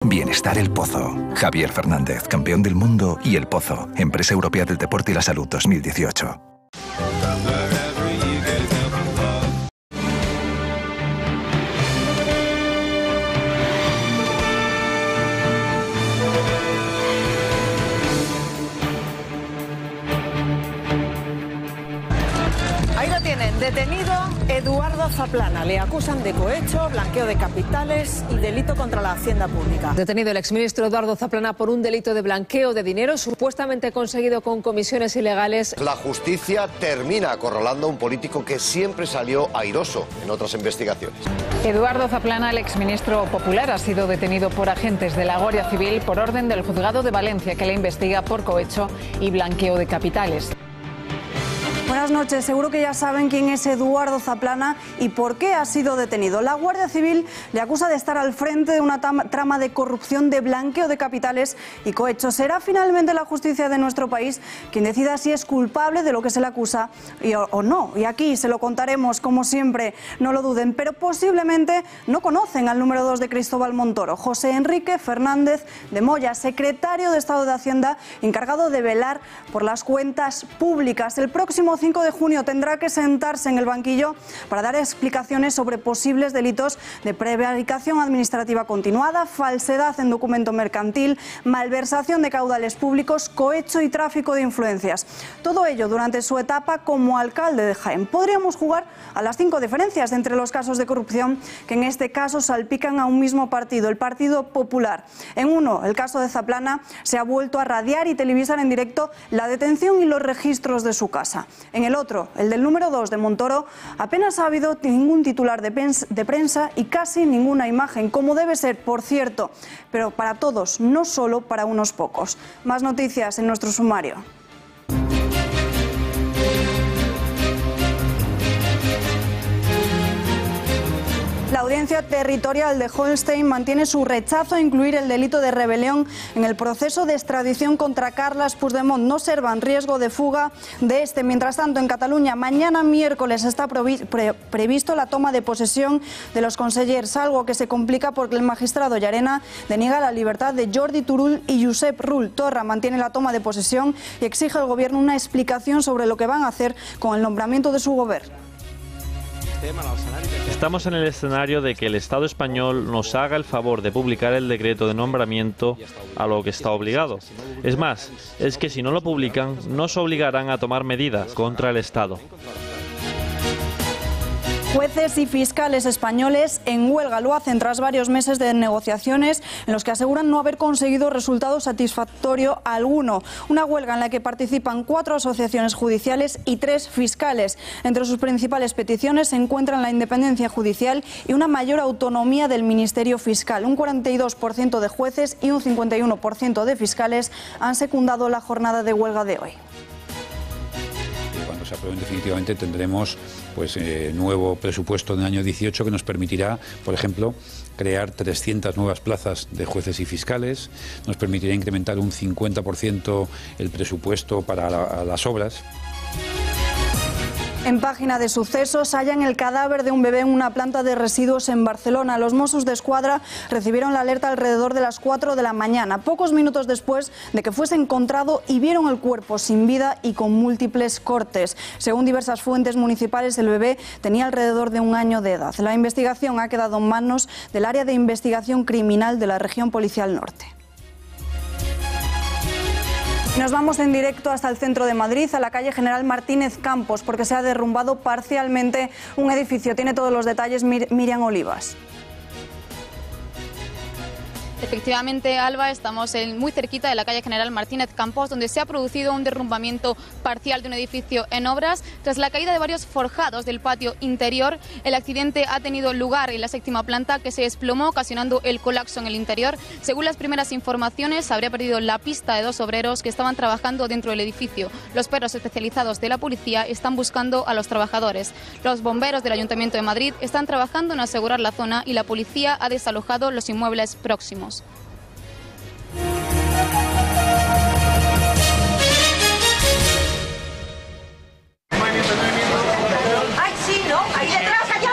Bienestar El Pozo. Javier Fernández, campeón del mundo, y El Pozo, Empresa Europea del Deporte y la Salud 2018. Ahí lo tienen, detenido Eduardo Zaplana. Le acusan de cohecho, blanqueo de capitales y delito contra la hacienda pública. Detenido el exministro Eduardo Zaplana por un delito de blanqueo de dinero supuestamente conseguido con comisiones ilegales. La justicia termina acorralando a un político que siempre salió airoso en otras investigaciones. Eduardo Zaplana, el exministro popular, ha sido detenido por agentes de la Guardia Civil por orden del Juzgado de Valencia, que le investiga por cohecho y blanqueo de capitales. Buenas noches. Seguro que ya saben quién es Eduardo Zaplana y por qué ha sido detenido. La Guardia Civil le acusa de estar al frente de una trama de corrupción, de blanqueo de capitales y cohecho. Será finalmente la justicia de nuestro país quien decida si es culpable de lo que se le acusa o no. Y aquí se lo contaremos, como siempre, no lo duden. Pero posiblemente no conocen al número 2 de Cristóbal Montoro, José Enrique Fernández de Moya, secretario de Estado de Hacienda, encargado de velar por las cuentas públicas. El próximo 5 de junio tendrá que sentarse en el banquillo para dar explicaciones sobre posibles delitos de prevaricación administrativa continuada, falsedad en documento mercantil, malversación de caudales públicos, cohecho y tráfico de influencias. Todo ello durante su etapa como alcalde de Jaén. Podríamos jugar a las 5 diferencias entre los casos de corrupción que en este caso salpican a un mismo partido, el Partido Popular. En uno, el caso de Zaplana, se ha vuelto a radiar y televisar en directo la detención y los registros de su casa. En el otro, el del número 2 de Montoro, apenas ha habido ningún titular de prensa y casi ninguna imagen, como debe ser, por cierto, pero para todos, no solo para unos pocos. Más noticias en nuestro sumario. La Audiencia Territorial de Holstein mantiene su rechazo a incluir el delito de rebelión en el proceso de extradición contra Carles Puigdemont. No observan riesgo de fuga de este. Mientras tanto, en Cataluña, mañana miércoles está previsto la toma de posesión de los consellers, algo que se complica porque el magistrado Llarena deniega la libertad de Jordi Turull y Josep Rull. Torra mantiene la toma de posesión y exige al gobierno una explicación sobre lo que van a hacer con el nombramiento de su gobierno. Estamos en el escenario de que el Estado español nos haga el favor de publicar el decreto de nombramiento a lo que está obligado. Es más, es que si no lo publican, nos obligarán a tomar medidas contra el Estado. Jueces y fiscales españoles en huelga lo hacen tras varios meses de negociaciones en los que aseguran no haber conseguido resultado satisfactorio alguno. Una huelga en la que participan 4 asociaciones judiciales y 3 fiscales. Entre sus principales peticiones se encuentran la independencia judicial y una mayor autonomía del Ministerio Fiscal. Un 42% de jueces y un 51% de fiscales han secundado la jornada de huelga de hoy. Cuando se aprueben definitivamente tendremos nuevo presupuesto del año 18 que nos permitirá, por ejemplo, crear 300 nuevas plazas de jueces y fiscales, nos permitirá incrementar un 50% el presupuesto para las obras. En página de sucesos, hallan el cadáver de un bebé en una planta de residuos en Barcelona. Los Mossos d'Esquadra recibieron la alerta alrededor de las 4 de la mañana, pocos minutos después de que fuese encontrado, y vieron el cuerpo sin vida y con múltiples cortes. Según diversas fuentes municipales, el bebé tenía alrededor de 1 año de edad. La investigación ha quedado en manos del área de investigación criminal de la Región Policial Norte. Nos vamos en directo hasta el centro de Madrid, a la calle General Martínez Campos, porque se ha derrumbado parcialmente un edificio. Tiene todos los detalles Miriam Olivas. Efectivamente, Alba, estamos muy cerquita de la calle General Martínez Campos, donde se ha producido un derrumbamiento parcial de un edificio en obras. Tras la caída de varios forjados del patio interior, el accidente ha tenido lugar en la 7ª planta, que se desplomó, ocasionando el colapso en el interior. Según las primeras informaciones, habría perdido la pista de 2 obreros que estaban trabajando dentro del edificio. Los perros especializados de la policía están buscando a los trabajadores. Los bomberos del Ayuntamiento de Madrid están trabajando en asegurar la zona y la policía ha desalojado los inmuebles próximos. ¡Ay, sí, no! ¡Ahí detrás, allá!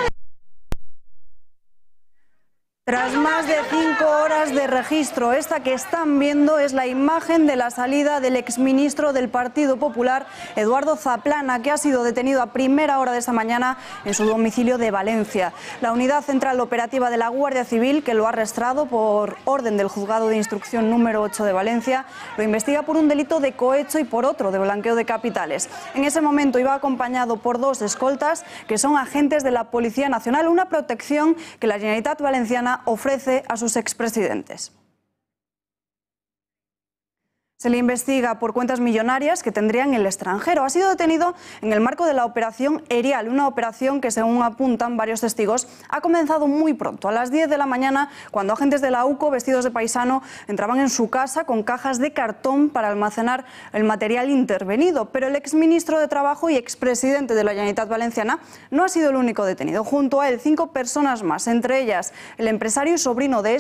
Tras más de 5 horas de registro. Esta que están viendo es la imagen de la salida del exministro del Partido Popular, Eduardo Zaplana, que ha sido detenido a primera hora de esta mañana en su domicilio de Valencia. La Unidad Central Operativa de la Guardia Civil, que lo ha arrestado por orden del Juzgado de Instrucción número 8 de Valencia, lo investiga por un delito de cohecho y por otro de blanqueo de capitales. En ese momento iba acompañado por 2 escoltas, que son agentes de la Policía Nacional, una protección que la Generalitat Valenciana ofrece a sus expresidentes. Se le investiga por cuentas millonarias que tendría en el extranjero. Ha sido detenido en el marco de la operación Erial, una operación que, según apuntan varios testigos, ha comenzado muy pronto, a las 10 de la mañana, cuando agentes de la UCO, vestidos de paisano, entraban en su casa con cajas de cartón para almacenar el material intervenido. Pero el exministro de Trabajo y expresidente de la Generalitat Valenciana no ha sido el único detenido. Junto a él, 5 personas más, entre ellas el empresario y sobrino de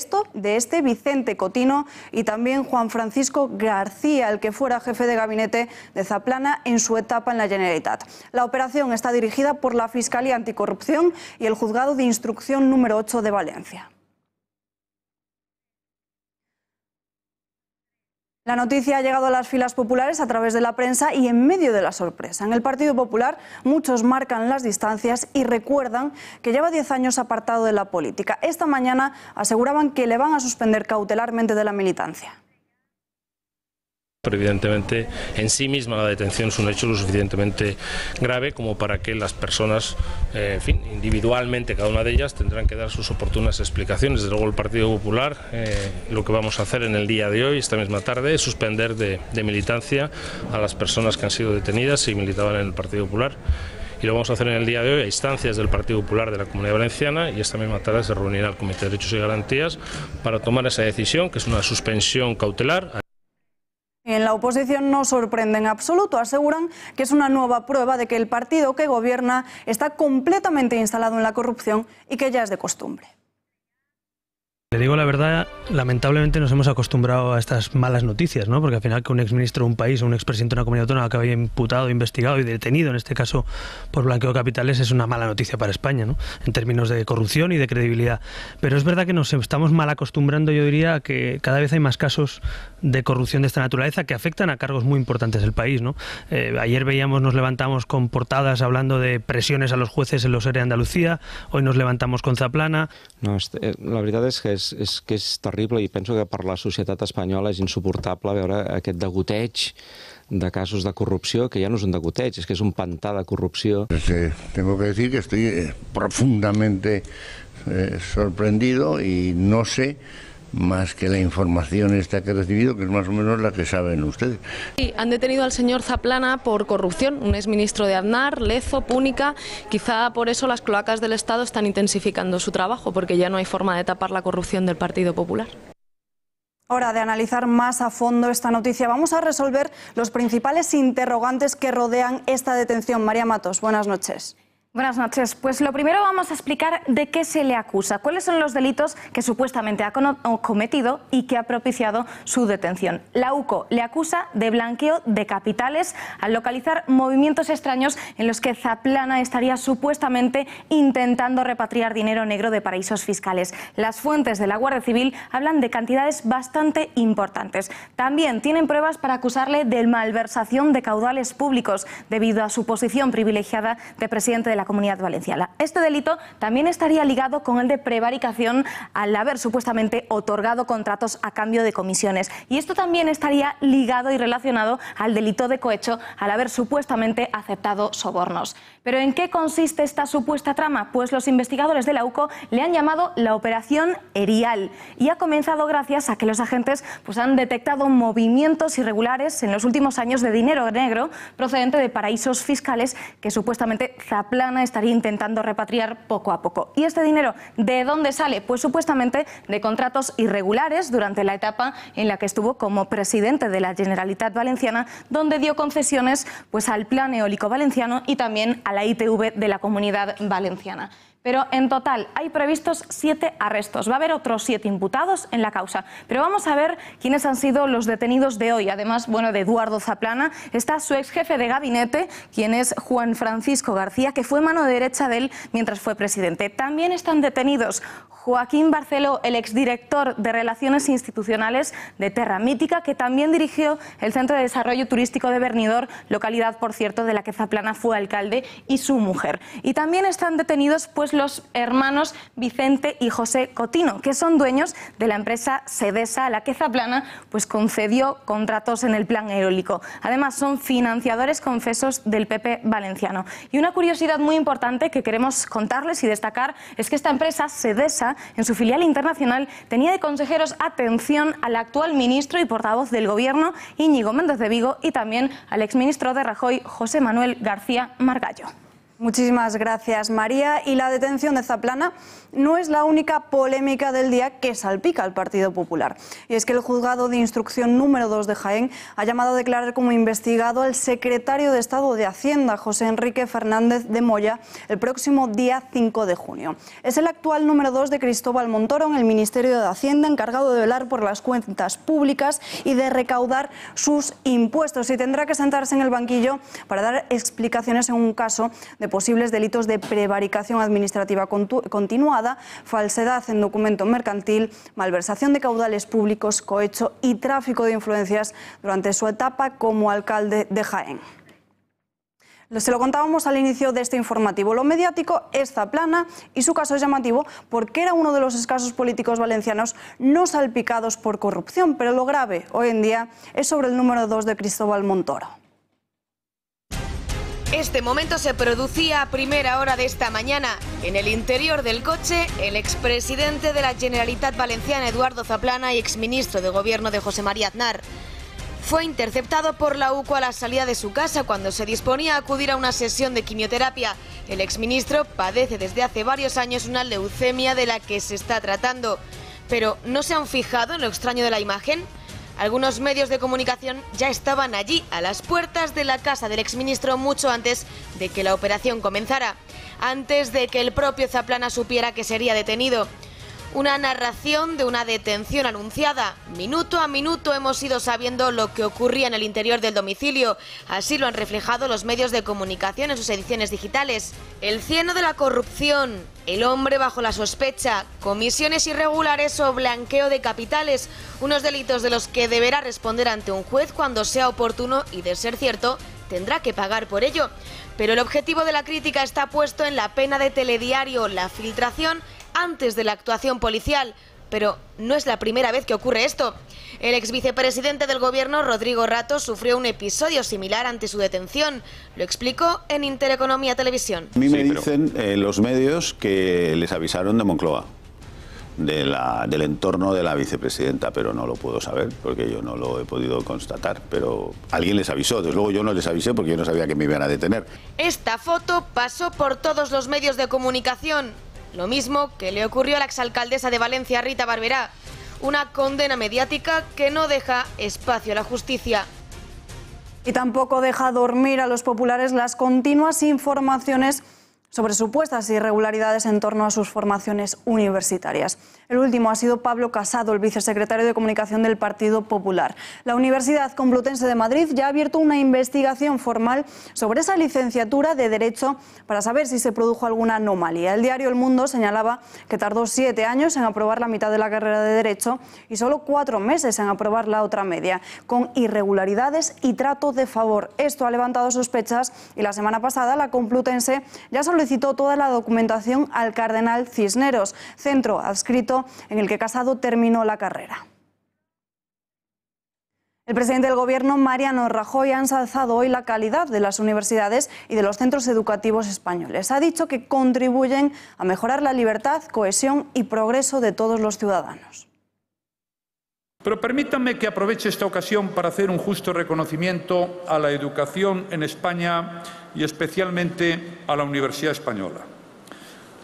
este Vicente Cotino, y también Juan Francisco García, el que fuera jefe de gabinete de Zaplana en su etapa en la Generalitat. La operación está dirigida por la Fiscalía Anticorrupción y el Juzgado de Instrucción número 8 de Valencia. La noticia ha llegado a las filas populares a través de la prensa y en medio de la sorpresa. En el Partido Popular muchos marcan las distancias y recuerdan que lleva 10 años apartado de la política. Esta mañana aseguraban que le van a suspender cautelarmente de la militancia. Pero evidentemente en sí misma la detención es un hecho lo suficientemente grave como para que las personas, en fin, individualmente cada una de ellas tendrán que dar sus oportunas explicaciones. Desde luego el Partido Popular, lo que vamos a hacer en el día de hoy, esta misma tarde, es suspender de militancia a las personas que han sido detenidas y militaban en el Partido Popular. Y lo vamos a hacer en el día de hoy a instancias del Partido Popular de la Comunidad Valenciana, y esta misma tarde se reunirá el Comité de Derechos y Garantías para tomar esa decisión, que es una suspensión cautelar. En la oposición no sorprende en absoluto. Aseguran que es una nueva prueba de que el partido que gobierna está completamente instalado en la corrupción y que ya es de costumbre. Le digo la verdad, lamentablemente nos hemos acostumbrado a estas malas noticias, ¿no? Porque al final que un exministro de un país o un expresidente de una comunidad autónoma acabe imputado, investigado y detenido, en este caso por blanqueo de capitales, es una mala noticia para España, ¿no? En términos de corrupción y de credibilidad. Pero es verdad que nos estamos mal acostumbrando, yo diría, a que cada vez hay más casos de corrupción de esta naturaleza que afectan a cargos muy importantes del país, ¿no? Ayer veíamos, nos levantamos con portadas hablando de presiones a los jueces en los ERE de Andalucía, hoy nos levantamos con Zaplana. No, la veritat és que és terrible, i penso que per la societat espanyola és insuportable veure aquest degoteig de casos de corrupció, que ja no és un degoteig, és que és un pantà de corrupció. Tengo que decir que estoy profundamente sorprendido y no sé más que la información esta que he recibido, que es más o menos la que saben ustedes. Sí, han detenido al señor Zaplana por corrupción, un exministro de Aznar, Lezo, Púnica. Quizá por eso las cloacas del Estado están intensificando su trabajo, porque ya no hay forma de tapar la corrupción del Partido Popular. Hora de analizar más a fondo esta noticia. Vamos a resolver los principales interrogantes que rodean esta detención. María Matos, buenas noches. Buenas noches. Pues lo primero vamos a explicar de qué se le acusa, cuáles son los delitos que supuestamente ha cometido y que ha propiciado su detención. La UCO le acusa de blanqueo de capitales al localizar movimientos extraños en los que Zaplana estaría supuestamente intentando repatriar dinero negro de paraísos fiscales. Las fuentes de la Guardia Civil hablan de cantidades bastante importantes. También tienen pruebas para acusarle de malversación de caudales públicos debido a su posición privilegiada de presidente de la Comunidad Valenciana. Este delito también estaría ligado con el de prevaricación al haber supuestamente otorgado contratos a cambio de comisiones. Y esto también estaría ligado y relacionado al delito de cohecho al haber supuestamente aceptado sobornos. ¿Pero en qué consiste esta supuesta trama? Pues los investigadores de la UCO le han llamado la Operación Erial y ha comenzado gracias a que los agentes han detectado movimientos irregulares en los últimos años de dinero negro procedente de paraísos fiscales que supuestamente Zaplana estaría intentando repatriar poco a poco. ¿Y este dinero de dónde sale? Pues supuestamente de contratos irregulares durante la etapa en la que estuvo como presidente de la Generalitat Valenciana, donde dio concesiones al Plan Eólico Valenciano y también a la ITV de la Comunidad Valenciana. Pero en total hay previstos 7 arrestos. Va a haber otros 7 imputados en la causa. Pero vamos a ver quiénes han sido los detenidos de hoy. Además, de Eduardo Zaplana, está su ex jefe de gabinete, quien es Juan Francisco García, que fue mano derecha de él mientras fue presidente. También están detenidos Joaquín Barceló, el exdirector de Relaciones Institucionales de Terra Mítica, que también dirigió el Centro de Desarrollo Turístico de Bernidor, localidad, por cierto, de la que Zaplana fue alcalde, y su mujer. Y también están detenidos pues los hermanos Vicente y José Cotino, que son dueños de la empresa Sedesa, a la que Zaplana pues concedió contratos en el plan eólico. Además, son financiadores confesos del PP valenciano. Y una curiosidad muy importante que queremos contarles y destacar es que esta empresa, Sedesa, en su filial internacional, tenía de consejeros, atención, al actual ministro y portavoz del Gobierno, Íñigo Méndez de Vigo, y también al exministro de Rajoy, José Manuel García Margallo. Muchísimas gracias, María. Y la detención de Zaplana no es la única polémica del día que salpica al Partido Popular. Y es que el juzgado de instrucción número 2 de Jaén ha llamado a declarar como investigado al secretario de Estado de Hacienda, José Enrique Fernández de Moya, el próximo día 5 de junio. Es el actual número 2 de Cristóbal Montoro en el Ministerio de Hacienda, encargado de velar por las cuentas públicas y de recaudar sus impuestos. Y tendrá que sentarse en el banquillo para dar explicaciones en un caso de posibles delitos de prevaricación administrativa continuada, falsedad en documento mercantil, malversación de caudales públicos, cohecho y tráfico de influencias durante su etapa como alcalde de Jaén. Se lo contábamos al inicio de este informativo. Lo mediático es Zaplana y su caso es llamativo porque era uno de los escasos políticos valencianos no salpicados por corrupción, pero lo grave hoy en día es sobre el número 2 de Cristóbal Montoro. Este momento se producía a primera hora de esta mañana. En el interior del coche, el expresidente de la Generalitat Valenciana, Eduardo Zaplana, y exministro de Gobierno de José María Aznar. Fue interceptado por la UCO a la salida de su casa cuando se disponía a acudir a una sesión de quimioterapia. El exministro padece desde hace varios años una leucemia de la que se está tratando. Pero ¿no se han fijado en lo extraño de la imagen? Algunos medios de comunicación ya estaban allí, a las puertas de la casa del exministro, mucho antes de que la operación comenzara, antes de que el propio Zaplana supiera que sería detenido. Una narración de una detención anunciada. Minuto a minuto hemos ido sabiendo lo que ocurría en el interior del domicilio. Así lo han reflejado los medios de comunicación en sus ediciones digitales. El cieno de la corrupción, el hombre bajo la sospecha, comisiones irregulares o blanqueo de capitales, unos delitos de los que deberá responder ante un juez cuando sea oportuno y, de ser cierto, tendrá que pagar por ello. Pero el objetivo de la crítica está puesto en la pena de telediario, la filtración antes de la actuación policial. Pero no es la primera vez que ocurre esto. El exvicepresidente del Gobierno, Rodrigo Rato, sufrió un episodio similar ante su detención. Lo explicó en Intereconomía Televisión. A mí me dicen los medios que les avisaron de Moncloa, del entorno de la vicepresidenta, pero no lo puedo saber porque yo no lo he podido constatar. Pero alguien les avisó, desde luego yo no les avisé porque yo no sabía que me iban a detener. Esta foto pasó por todos los medios de comunicación. Lo mismo que le ocurrió a la exalcaldesa de Valencia, Rita Barberá. Una condena mediática que no deja espacio a la justicia. Y tampoco deja dormir a los populares las continuas informaciones sobre supuestas irregularidades en torno a sus formaciones universitarias. El último ha sido Pablo Casado, el vicesecretario de Comunicación del Partido Popular. La Universidad Complutense de Madrid ya ha abierto una investigación formal sobre esa licenciatura de Derecho para saber si se produjo alguna anomalía. El diario El Mundo señalaba que tardó 7 años en aprobar la mitad de la carrera de Derecho y solo 4 meses en aprobar la otra media, con irregularidades y trato de favor. Esto ha levantado sospechas y la semana pasada la Complutense ya solicitó toda la documentación al cardenal Cisneros, centro adscrito en el que Casado terminó la carrera. El presidente del Gobierno, Mariano Rajoy, ha ensalzado hoy la calidad de las universidades y de los centros educativos españoles. Ha dicho que contribuyen a mejorar la libertad, cohesión y progreso de todos los ciudadanos. Pero permítanme que aproveche esta ocasión para hacer un justo reconocimiento a la educación en España y especialmente a la Universidad Española.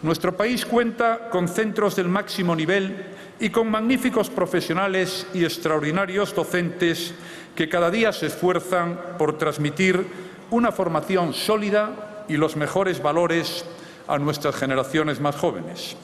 Nuestro país cuenta con centros del máximo nivel y con magníficos profesionales y extraordinarios docentes que cada día se esfuerzan por transmitir una formación sólida y los mejores valores a nuestras generaciones más jóvenes.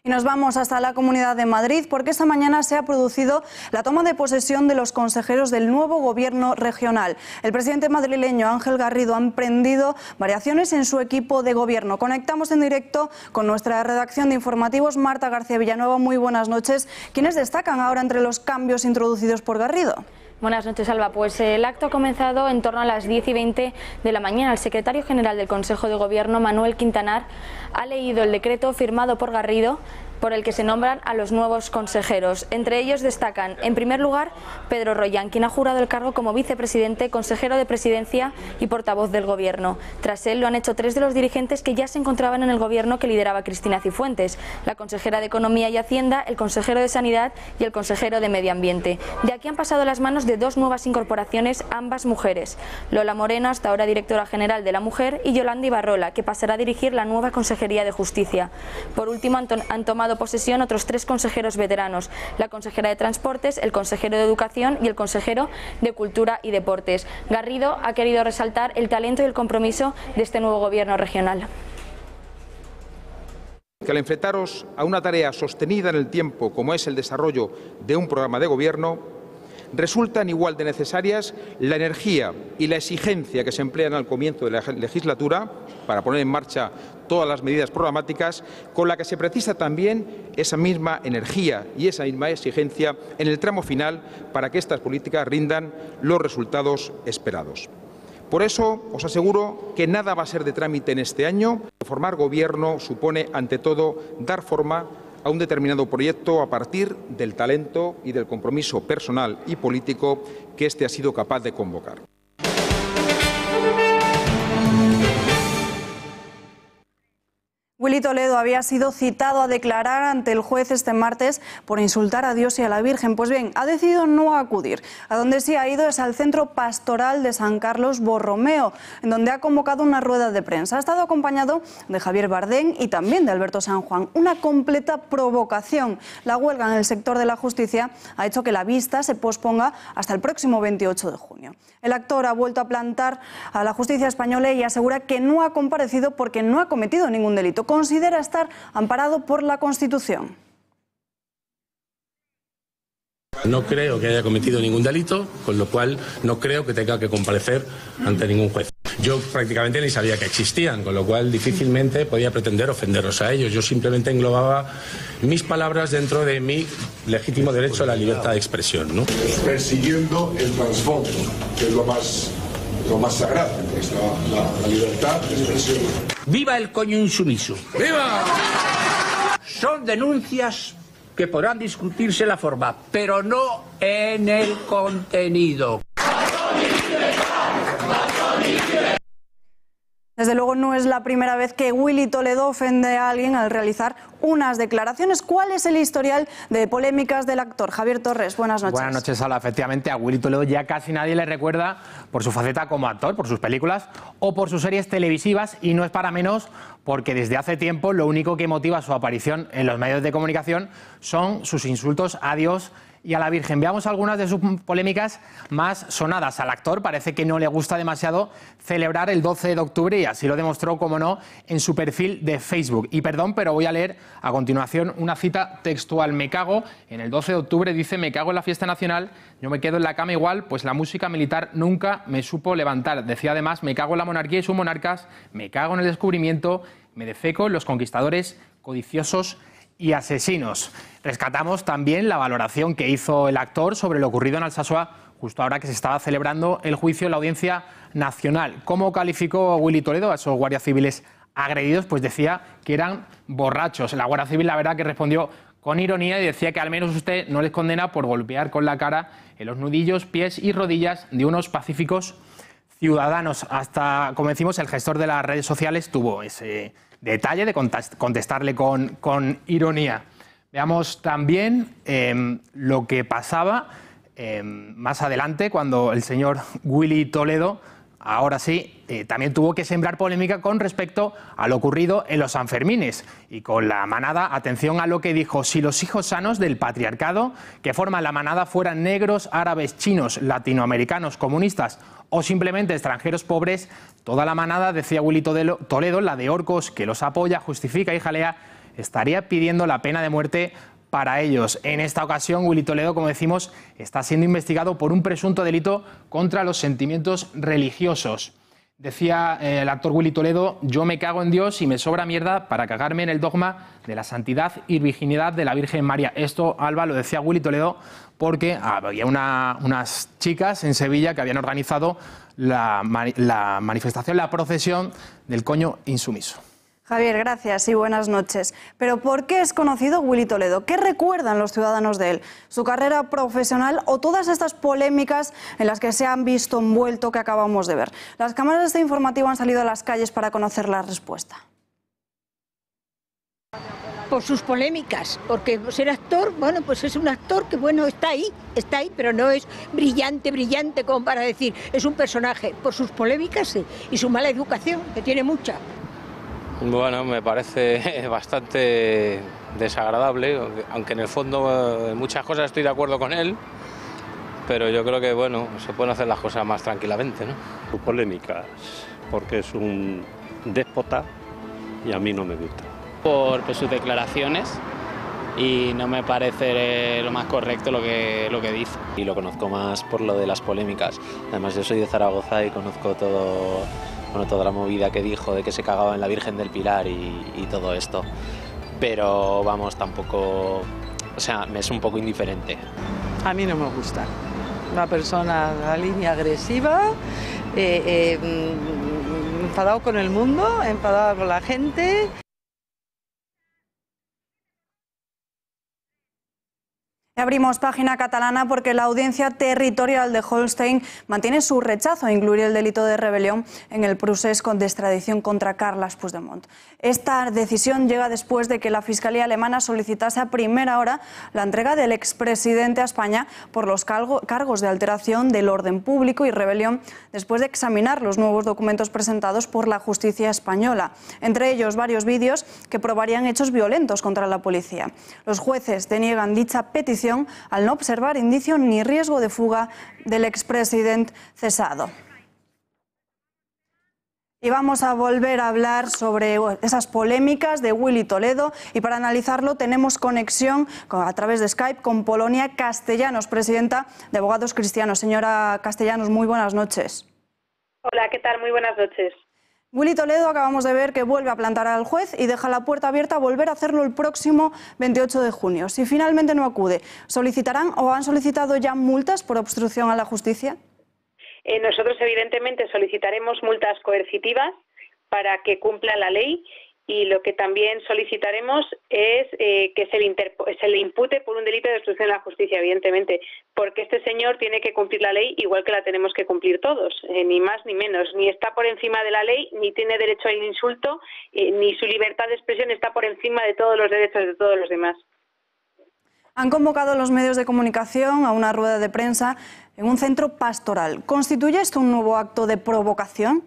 Y nos vamos hasta la Comunidad de Madrid porque esta mañana se ha producido la toma de posesión de los consejeros del nuevo gobierno regional. El presidente madrileño Ángel Garrido ha emprendido variaciones en su equipo de gobierno. Conectamos en directo con nuestra redacción de informativos, Marta García Villanueva. Muy buenas noches. ¿Quiénes destacan ahora entre los cambios introducidos por Garrido? Buenas noches, Alba. Pues el acto ha comenzado en torno a las 10:20 de la mañana. El secretario general del Consejo de Gobierno, Manuel Quintanar, ha leído el decreto firmado por Garrido por el que se nombran a los nuevos consejeros. Entre ellos destacan, en primer lugar, Pedro Rollán, quien ha jurado el cargo como vicepresidente, consejero de Presidencia y portavoz del Gobierno. Tras él lo han hecho 3 de los dirigentes que ya se encontraban en el Gobierno que lideraba Cristina Cifuentes, la consejera de Economía y Hacienda, el consejero de Sanidad y el consejero de Medio Ambiente. De aquí han pasado las manos de 2 nuevas incorporaciones, ambas mujeres. Lola Moreno, hasta ahora directora general de la Mujer, y Yolanda Ibarrola, que pasará a dirigir la nueva Consejería de Justicia. Por último, han tomado posesión otros 3 consejeros veteranos, la consejera de Transportes, el consejero de Educación y el consejero de Cultura y Deportes. Garrido ha querido resaltar el talento y el compromiso de este nuevo gobierno regional. Que al enfrentaros a una tarea sostenida en el tiempo como es el desarrollo de un programa de gobierno, resultan igual de necesarias la energía y la exigencia que se emplean al comienzo de la legislatura para poner en marcha todas las medidas programáticas, con la que se precisa también esa misma energía y esa misma exigencia en el tramo final para que estas políticas rindan los resultados esperados. Por eso os aseguro que nada va a ser de trámite en este año. Formar gobierno supone, ante todo, dar forma a un determinado proyecto a partir del talento y del compromiso personal y político que éste ha sido capaz de convocar. Willy Toledo había sido citado a declarar ante el juez este martes por insultar a Dios y a la Virgen. Pues bien, ha decidido no acudir. A donde sí ha ido es al Centro Pastoral de San Carlos Borromeo, en donde ha convocado una rueda de prensa. Ha estado acompañado de Javier Bardén y también de Alberto San Juan. Una completa provocación. La huelga en el sector de la justicia ha hecho que la vista se posponga hasta el próximo 28 de junio. El actor ha vuelto a plantar a la justicia española y asegura que no ha comparecido porque no ha cometido ningún delito. Considera estar amparado por la Constitución. No creo que haya cometido ningún delito, con lo cual no creo que tenga que comparecer ante ningún juez. Yo prácticamente ni sabía que existían, con lo cual difícilmente podía pretender ofenderlos a ellos. Yo simplemente englobaba mis palabras dentro de mi legítimo derecho a la libertad de expresión, ¿no? Persiguiendo el trasfondo, que es lo más sagrado, es la libertad de expresión. ¡Viva el coño insumiso! ¡Viva! Son denuncias que podrán discutirse en la forma, pero no en el contenido. Desde luego no es la primera vez que Willy Toledo ofende a alguien al realizar unas declaraciones. ¿Cuál es el historial de polémicas del actor? Javier Torres, buenas noches. Buenas noches, Ala. Efectivamente, a Willy Toledo ya casi nadie le recuerda por su faceta como actor, por sus películas o por sus series televisivas, y no es para menos porque desde hace tiempo lo único que motiva su aparición en los medios de comunicación son sus insultos a Dios y a la Virgen. Veamos algunas de sus polémicas más sonadas. Al actor parece que no le gusta demasiado celebrar el 12 de octubre y así lo demostró, como no, en su perfil de Facebook. Y perdón, pero voy a leer a continuación una cita textual. Me cago en el 12 de octubre, dice, me cago en la fiesta nacional, yo me quedo en la cama igual, pues la música militar nunca me supo levantar. Decía además, me cago en la monarquía y sus monarcas, me cago en el descubrimiento, me defeco en los conquistadores codiciosos y asesinos. Rescatamos también la valoración que hizo el actor sobre lo ocurrido en Alsasua justo ahora que se estaba celebrando el juicio en la Audiencia Nacional. ¿Cómo calificó Willy Toledo a esos guardias civiles agredidos? Pues decía que eran borrachos. La Guardia Civil, la verdad, que respondió con ironía y decía que al menos usted no les condena por golpear con la cara en los nudillos, pies y rodillas de unos pacíficos ciudadanos. Hasta, como decimos, el gestor de las redes sociales tuvo ese detalle de contestarle con ironía. Veamos también lo que pasaba más adelante cuando el señor Willy Toledo, ahora sí, también tuvo que sembrar polémica con respecto a lo ocurrido en los Sanfermines. Y con la manada, atención a lo que dijo: si los hijos sanos del patriarcado que forman la manada fueran negros, árabes, chinos, latinoamericanos, comunistas o simplemente extranjeros pobres, toda la manada, decía Willy Toledo, la de orcos que los apoya, justifica y jalea, estaría pidiendo la pena de muerte para ellos. En esta ocasión, Willy Toledo, como decimos, está siendo investigado por un presunto delito contra los sentimientos religiosos. Decía el actor Willy Toledo: yo me cago en Dios y me sobra mierda para cagarme en el dogma de la santidad y virginidad de la Virgen María. Esto, Alba, lo decía Willy Toledo porque había unas chicas en Sevilla que habían organizado la manifestación, la procesión del coño insumiso. Javier, gracias y buenas noches. Pero ¿por qué es conocido Willy Toledo? ¿Qué recuerdan los ciudadanos de él? ¿Su carrera profesional o todas estas polémicas en las que se han visto envuelto que acabamos de ver? Las cámaras de este informativo han salido a las calles para conocer la respuesta. Por sus polémicas, porque ser actor, bueno, pues es un actor que, bueno, está ahí, pero no es brillante como para decir, es un personaje. Por sus polémicas, sí, y su mala educación, que tiene mucha. Bueno, me parece bastante desagradable, aunque en el fondo en muchas cosas estoy de acuerdo con él, pero yo creo que, bueno, se pueden hacer las cosas más tranquilamente, ¿no? Sus polémicas, porque es un déspota y a mí no me gusta. Por sus declaraciones y no me parece lo más correcto lo que dice. Y lo conozco más por lo de las polémicas. Además, yo soy de Zaragoza y conozco toda la movida que dijo de que se cagaba en la Virgen del Pilar y todo esto. Pero vamos, tampoco, o sea, me es un poco indiferente. A mí no me gusta. Una persona de la línea agresiva, enfadado con el mundo, enfadado con la gente. Abrimos página catalana porque la Audiencia Territorial de Holstein mantiene su rechazo a incluir el delito de rebelión en el procés de extradición contra Carles Puigdemont. Esta decisión llega después de que la Fiscalía alemana solicitase a primera hora la entrega del expresidente a España por los cargos de alteración del orden público y rebelión, después de examinar los nuevos documentos presentados por la justicia española, entre ellos varios vídeos que probarían hechos violentos contra la policía. Los jueces deniegan dicha petición al no observar indicio ni riesgo de fuga del expresidente cesado. Y vamos a volver a hablar sobre esas polémicas de Willy Toledo, y para analizarlo tenemos conexión a través de Skype con Polonia Castellanos, presidenta de Abogados Cristianos. Señora Castellanos, muy buenas noches. Hola, ¿qué tal? Muy buenas noches. Willy Toledo, acabamos de ver que vuelve a plantar al juez y deja la puerta abierta a volver a hacerlo el próximo 28 de junio. Si finalmente no acude, ¿solicitarán o han solicitado ya multas por obstrucción a la justicia? Nosotros evidentemente solicitaremos multas coercitivas para que cumpla la ley, y lo que también solicitaremos es que se le impute por un delito de obstrucción a la justicia, evidentemente, porque este señor tiene que cumplir la ley igual que la tenemos que cumplir todos, ni más ni menos. Ni está por encima de la ley, ni tiene derecho al insulto, ni su libertad de expresión está por encima de todos los derechos de todos los demás. Han convocado los medios de comunicación a una rueda de prensa en un centro pastoral. ¿Constituye esto un nuevo acto de provocación?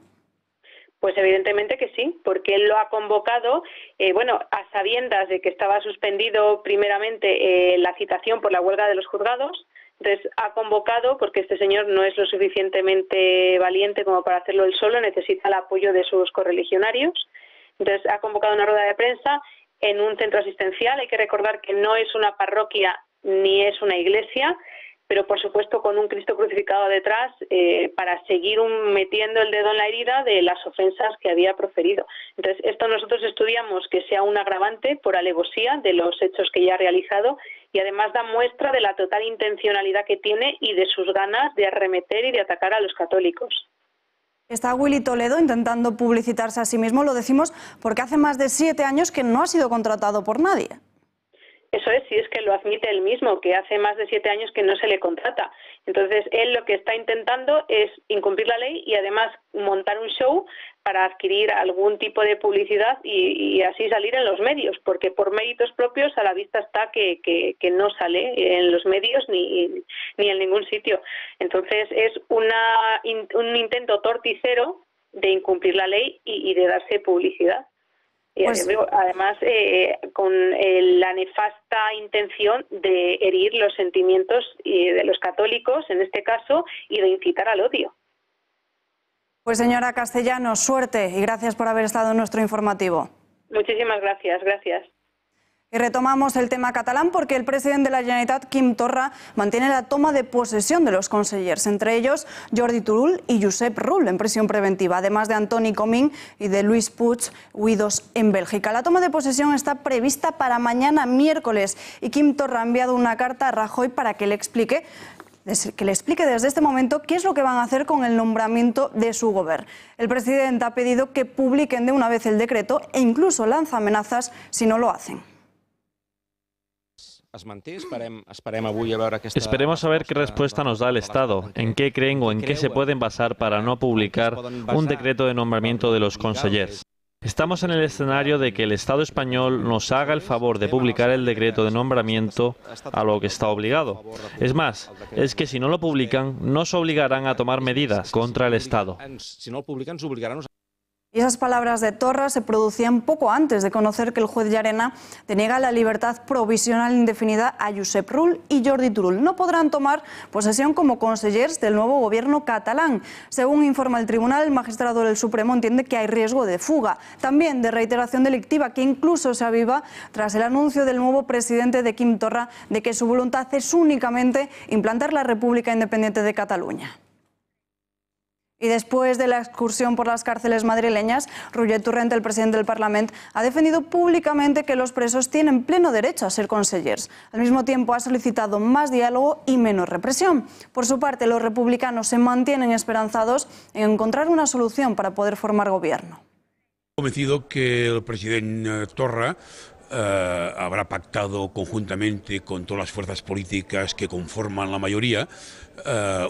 Pues evidentemente que sí, porque él lo ha convocado, a sabiendas de que estaba suspendido primeramente la citación por la huelga de los juzgados. Entonces ha convocado porque este señor no es lo suficientemente valiente como para hacerlo él solo, necesita el apoyo de sus correligionarios. Entonces ha convocado una rueda de prensa en un centro asistencial. Hay que recordar que no es una parroquia ni es una iglesia, pero por supuesto con un Cristo crucificado detrás, para seguir metiendo el dedo en la herida de las ofensas que había proferido. Entonces, esto nosotros estudiamos que sea un agravante por alevosía de los hechos que ya ha realizado, y además da muestra de la total intencionalidad que tiene y de sus ganas de arremeter y de atacar a los católicos. Está Willy Toledo intentando publicitarse a sí mismo, lo decimos porque hace más de 7 años que no ha sido contratado por nadie. Eso es, si es que lo admite él mismo, que hace más de 7 años que no se le contrata. Entonces, él lo que está intentando es incumplir la ley y además montar un show para adquirir algún tipo de publicidad y así salir en los medios, porque por méritos propios a la vista está que no sale en los medios ni en ningún sitio. Entonces, es un intento torticero de incumplir la ley y de darse publicidad. Y además con la nefasta intención de herir los sentimientos de los católicos, en este caso, y de incitar al odio. Pues señora Castellanos, suerte y gracias por haber estado en nuestro informativo. Muchísimas gracias, gracias. Y retomamos el tema catalán porque el presidente de la Generalitat, Quim Torra, mantiene la toma de posesión de los consellers, entre ellos Jordi Turull y Josep Rull, en prisión preventiva, además de Antoni Comín y de Luis Puig, huidos en Bélgica. La toma de posesión está prevista para mañana miércoles y Quim Torra ha enviado una carta a Rajoy para que le explique desde este momento qué es lo que van a hacer con el nombramiento de su gobierno. El presidente ha pedido que publiquen de una vez el decreto e incluso lanza amenazas si no lo hacen. Esperemos a ver qué respuesta nos da el Estado, en qué creen o en qué se pueden basar para no publicar un decreto de nombramiento de los consellers. Estamos en el escenario de que el Estado español nos haga el favor de publicar el decreto de nombramiento a lo que está obligado. Es más, es que si no lo publican, nos obligarán a tomar medidas contra el Estado. Y esas palabras de Torra se producían poco antes de conocer que el juez Llarena deniega la libertad provisional indefinida a Josep Rull y Jordi Turull. No podrán tomar posesión como consellers del nuevo gobierno catalán. Según informa el tribunal, el magistrado del Supremo entiende que hay riesgo de fuga, también de reiteración delictiva, que incluso se aviva tras el anuncio del nuevo presidente de Quim Torra de que su voluntad es únicamente implantar la República Independiente de Cataluña. Y después de la excursión por las cárceles madrileñas, Roger Torrent, el presidente del Parlamento, ha defendido públicamente que los presos tienen pleno derecho a ser consellers. Al mismo tiempo ha solicitado más diálogo y menos represión. Por su parte, los republicanos se mantienen esperanzados en encontrar una solución para poder formar gobierno. Convencido que el presidente Torra habrá pactado conjuntamente con todas las fuerzas políticas que conforman la mayoría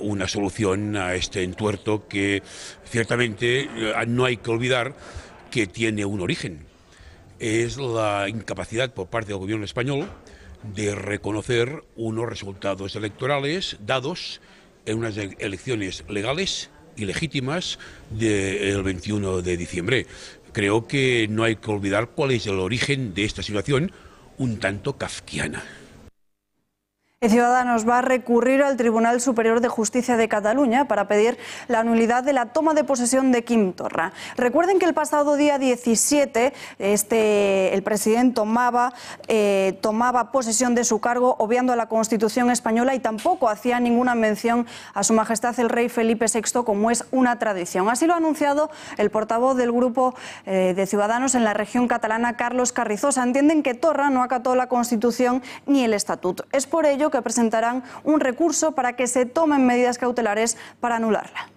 una solución a este entuerto que ciertamente no hay que olvidar que tiene un origen. Es la incapacidad por parte del gobierno español de reconocer unos resultados electorales dados en unas elecciones legales y legítimas del 21 de diciembre. Creo que no hay que olvidar cuál es el origen de esta situación un tanto kafkiana. Ciudadanos va a recurrir al Tribunal Superior de Justicia de Cataluña para pedir la nulidad de la toma de posesión de Quim Torra. Recuerden que el pasado día 17 el presidente tomaba posesión de su cargo obviando a la Constitución española y tampoco hacía ninguna mención a Su Majestad el Rey Felipe VI, como es una tradición. Así lo ha anunciado el portavoz del grupo de Ciudadanos en la región catalana, Carlos Carrizosa. Entienden que Torra no acató la Constitución ni el Estatut. Es por ello que presentarán un recurso para que se tomen medidas cautelares para anularla.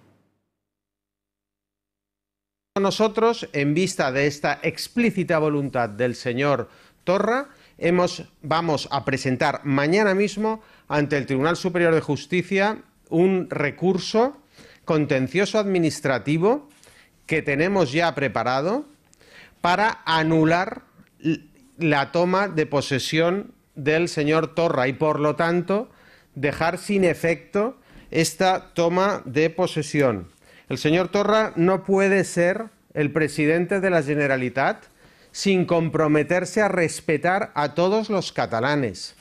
Nosotros, en vista de esta explícita voluntad del señor Torra, vamos a presentar mañana mismo ante el Tribunal Superior de Justicia un recurso contencioso administrativo que tenemos ya preparado para anular la toma de posesión del señor Torra y, por lo tanto, dejar sin efecto esta toma de posesión. El señor Torra no puede ser el presidente de la Generalitat sin comprometerse a respetar a todos los catalanes.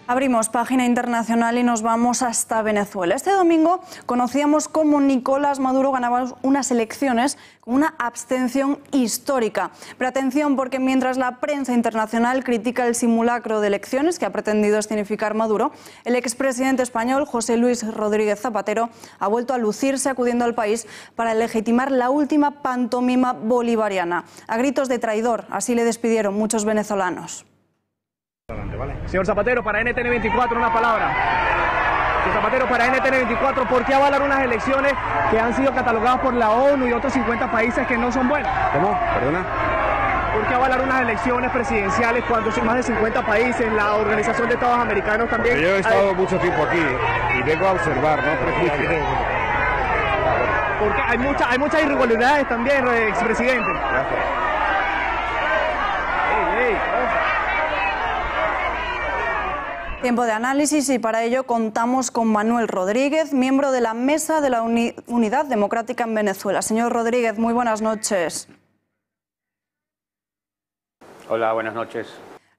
Abrimos página internacional y nos vamos hasta Venezuela. Este domingo conocíamos cómo Nicolás Maduro ganaba unas elecciones con una abstención histórica. Pero atención, porque mientras la prensa internacional critica el simulacro de elecciones que ha pretendido escenificar Maduro, el expresidente español José Luis Rodríguez Zapatero ha vuelto a lucirse acudiendo al país para legitimar la última pantomima bolivariana. A gritos de traidor, así le despidieron muchos venezolanos. Señor Zapatero, para NTN24 una palabra. Señor Zapatero, para NTN24, ¿por qué avalar unas elecciones que han sido catalogadas por la ONU y otros 50 países que no son buenas? ¿Cómo? Perdona. ¿Por qué avalar unas elecciones presidenciales cuando son más de 50 países, la Organización de Estados Americanos también? Yo he estado mucho tiempo aquí y vengo a observar, no prejuicios. Porque hay muchas irregularidades también, expresidente. Gracias. Tiempo de análisis y para ello contamos con Manuel Rodríguez, miembro de la Mesa de la Unidad Democrática en Venezuela. Señor Rodríguez, muy buenas noches. Hola, buenas noches.